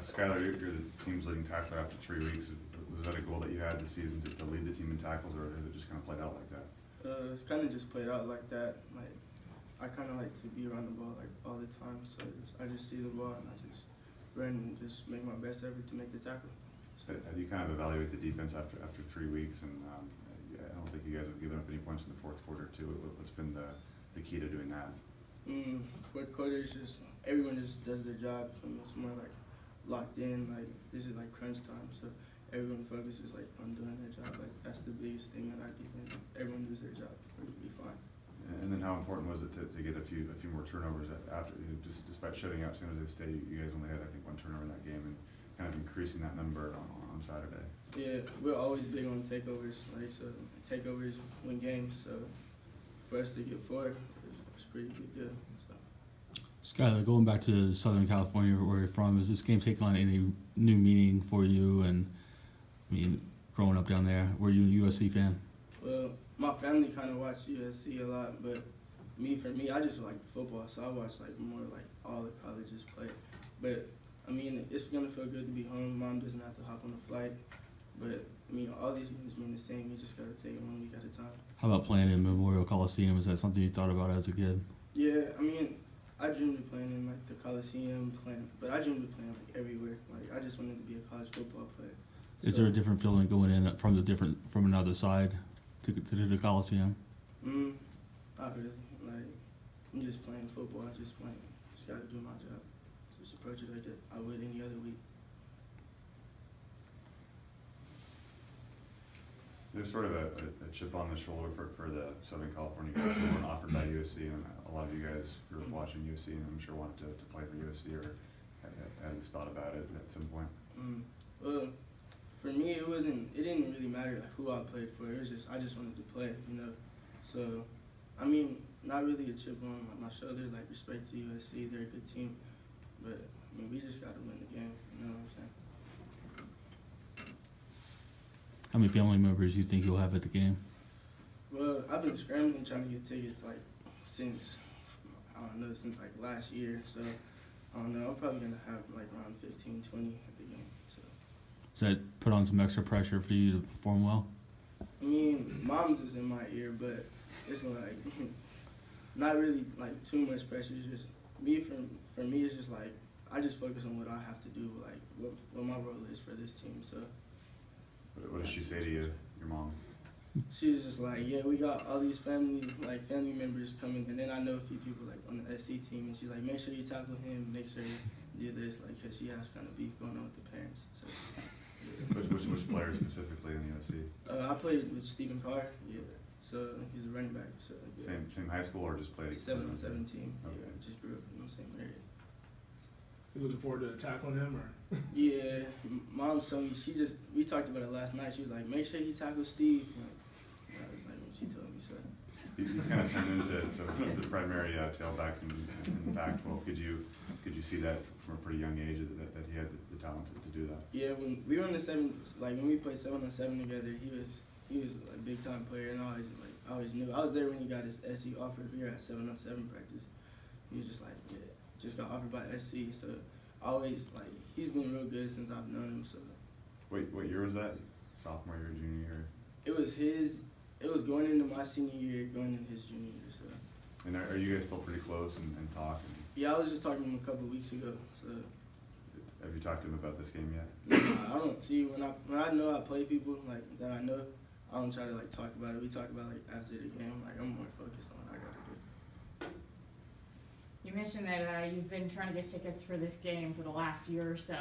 Skyler, you're the team's leading tackler after 3 weeks. Was that a goal that you had this season to lead the team in tackles, or has it just kind of played out like that? It's kind of just played out like that. Like, I kind of like to be around the ball like all the time, so I just see the ball and I just run and just make my best effort to make the tackle. So. How do you kind of evaluate the defense after 3 weeks? And I don't think you guys have given up any points in the fourth quarter too. What's been the key to doing that? Fourth quarter is just everyone just does their job. So it's more like locked in. Like this is like crunch time, so everyone focuses like on doing their job. Like that's the biggest thing in our defense. Everyone does their job, we'll be fine. And then how important was it to get a few more turnovers after, just despite shutting out San Jose State? You guys only had, I think, 1 turnover in that game, and kind of increasing that number on Saturday. Yeah, we're always big on takeovers. Like so, takeovers win games. So for us to get 4, it's pretty big deal. So. Skyler, going back to Southern California, where you're from, is this game taking on any new meaning for you? And I mean, growing up down there, were you a USC fan? Well, my family kind of watched USC a lot, but for me, I just like football, so I watch like more like all the colleges play. But I mean, it's gonna feel good to be home. Mom doesn't have to hop on a flight, but I mean, all these games mean the same. You just gotta take it 1 week at a time. How about playing in Memorial Coliseum? Is that something you thought about as a kid? Yeah, I mean, I dreamed of playing in like the Coliseum, but I dreamed of playing like everywhere. Like I just wanted to be a college football player. Is there a different feeling going in from another side to the Coliseum? Not really. Like I'm just playing football. Just gotta do my job. Just approach it like I would any other week. There's sort of a chip on the shoulder for the Southern California guys who weren't offered by USC, and a lot of you guys grew up watching USC, and I'm sure wanted to play for USC or had this thought about it at some point. Well, for me, it didn't really matter like, who I played for. It was just I just wanted to play, you know. So, I mean, not really a chip on my shoulder. Like respect to USC, they're a good team, but I mean we just got to win the game. You know what I'm saying? How many family members do you think you'll have at the game? Well, I've been scrambling trying to get tickets like since like last year. So I don't know. I'm probably gonna have like around 15, 20 at the game. So. Does that put on some extra pressure for you to perform well? I mean, mom's is in my ear, but it's like not really like too much pressure. It's just me. For me, it's just like I just focus on what I have to do, like what my role is for this team. So. What does she say to you, your mom? She's just like, yeah, we got all these family members coming, and then I know a few people like on the SC team, and she's like, make sure you tackle him, make sure you do this, like, cause she has kind of beef going on with the parents. So. Yeah. Which players specifically in the USC? I played with Stephen Carr, yeah. So he's a running back. So yeah. Same high school or just played? 7-on-7 team. Okay. Yeah, just grew up in the same area. You looking forward to tackling him, or? Yeah, Mom told me we talked about it last night. She was like, make sure you tackle Steve. Like, I was like, when she told me so. He's kind of turned into one of the primary tailbacks in the Pac-12. Could you see that from a pretty young age that he had the talent to do that? Yeah, when we were in when we played 7-on-7 together, he was a big time player, and I always knew. I was there when he got his SC offer here at 7-on-7 practice. He was just like, yeah, just got offered by SC, so he's been real good since I've known him. So. Wait, what year was that? Sophomore year, junior year? It was going into my senior year, going into his junior year. So. And are you guys still pretty close and talking? Yeah, I was just talking to him a couple of weeks ago. So. Have you talked to him about this game yet? I don't see when I know I play people like that I know. I don't try to like talk about it. We talk about like after the game. Like I'm more focused on what I gotta do. You mentioned that you've been trying to get tickets for this game for the last year or so.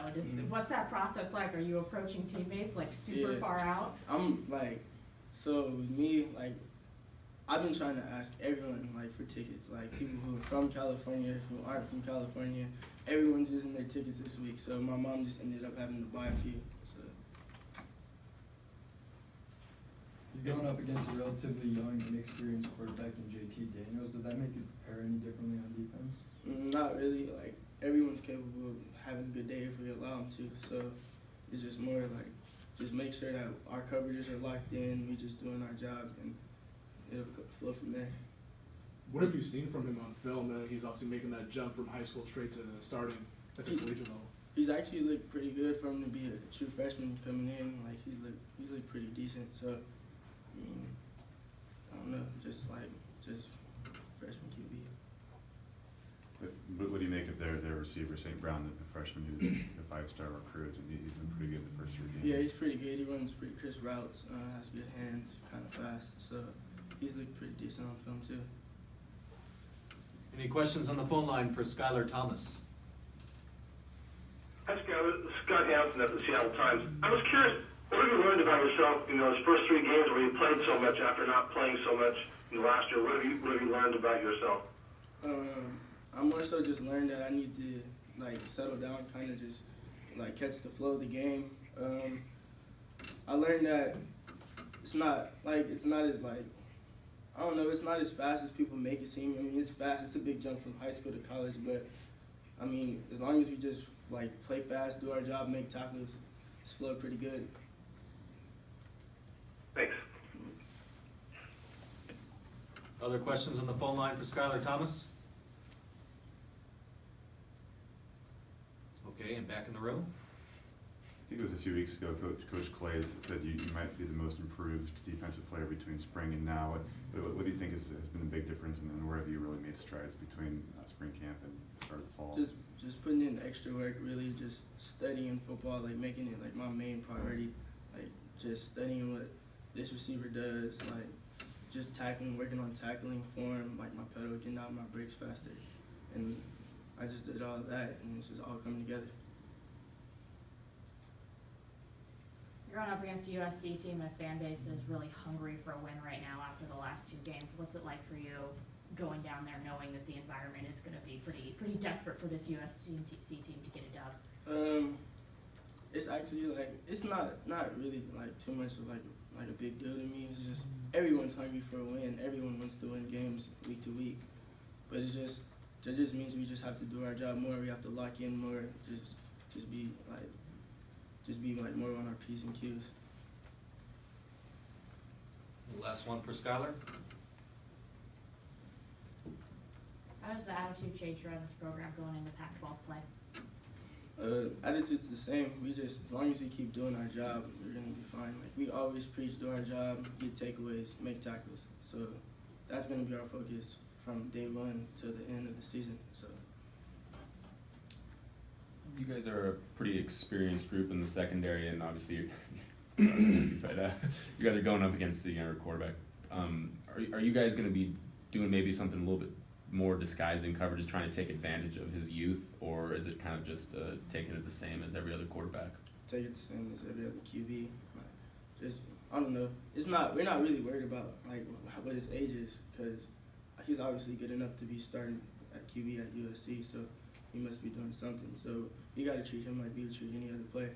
What's that process like? Are you approaching teammates like super far out? I'm like, so with me, like, I've been trying to ask everyone like for tickets, like people who are from California, who aren't from California. Everyone's using their tickets this week, so my mom just ended up having to buy a few. So. You're going up against a relatively young, inexperienced quarterback in JT Daniels. Did that make you prepare any differently on defense? Not really. Like everyone's capable of having a good day if we allow them to. So it's just more like just make sure that our coverages are locked in. We just doing our job, and it'll flow from there. What have you seen from him on film? He's obviously making that jump from high school straight to starting at the collegiate level. He's actually looked pretty good for him to be a true freshman coming in. Like he's looked pretty decent. So I mean, I don't know, just freshman QB. But what do you make of their receiver, St. Brown, the freshman who's a 5-star recruit, and he's been pretty good the first 3 games? Yeah, he's pretty good. He runs pretty crisp routes, has good hands, kind of fast. So he's looked pretty decent on film too. Any questions on the phone line for Skyler Thomas? Hi, Skyler. Scott Hansen at the Seattle Times. I was curious, what have you learned about yourself in those first 3 games where you played so much after not playing so much in the last year? What have you learned about yourself? I more so just learned that I need to like settle down, kind of just like catch the flow of the game. I learned that it's not as like I don't know, it's not as fast as people make it seem. I mean, it's fast. It's a big jump from high school to college, but I mean, as long as we just like play fast, do our job, make tackles, it's flowed pretty good. Thanks. Other questions on the phone line for Skyler Thomas? Okay, and back in the room. I think it was a few weeks ago, Coach Clay said you might be the most improved defensive player between spring and now. What do you think has been a big difference, and where have you really made strides between spring camp and the start of the fall? Just putting in extra work, really just studying football, like making it like my main priority, like just studying what this receiver does, like just tackling, working on tackling form, like my pedal, getting out my brakes faster, and I just did all of that, and it's just all coming together. You're going up against a USC team and a fan base that is really hungry for a win right now after the last 2 games. What's it like for you going down there knowing that the environment is going to be pretty desperate for this USC team to get a dub? It's actually like it's not really like too much of like a big deal to me. It's just everyone's hungry for a win. Everyone wants to win games week to week, but it just means we just have to do our job more. We have to lock in more. Just be more on our P's and Q's. Last one for Skyler. How does the attitude change around this program going into Pac-12 play? Attitude's the same. We just, as long as we keep doing our job, we're gonna be fine. Like we always preach, do our job, get takeaways, make tackles. So that's gonna be our focus from day one to the end of the season. So. You guys are a pretty experienced group in the secondary, and obviously, you guys are going up against a younger quarterback. Are you guys going to be doing maybe something a little bit more disguising coverages, trying to take advantage of his youth, or is it kind of just taking it the same as every other quarterback? Take it the same as every other QB. Just I don't know. We're not really worried about like what his age is, because he's obviously good enough to be starting at QB at USC. So he must be doing something. So you got to treat him like we would treat any other player.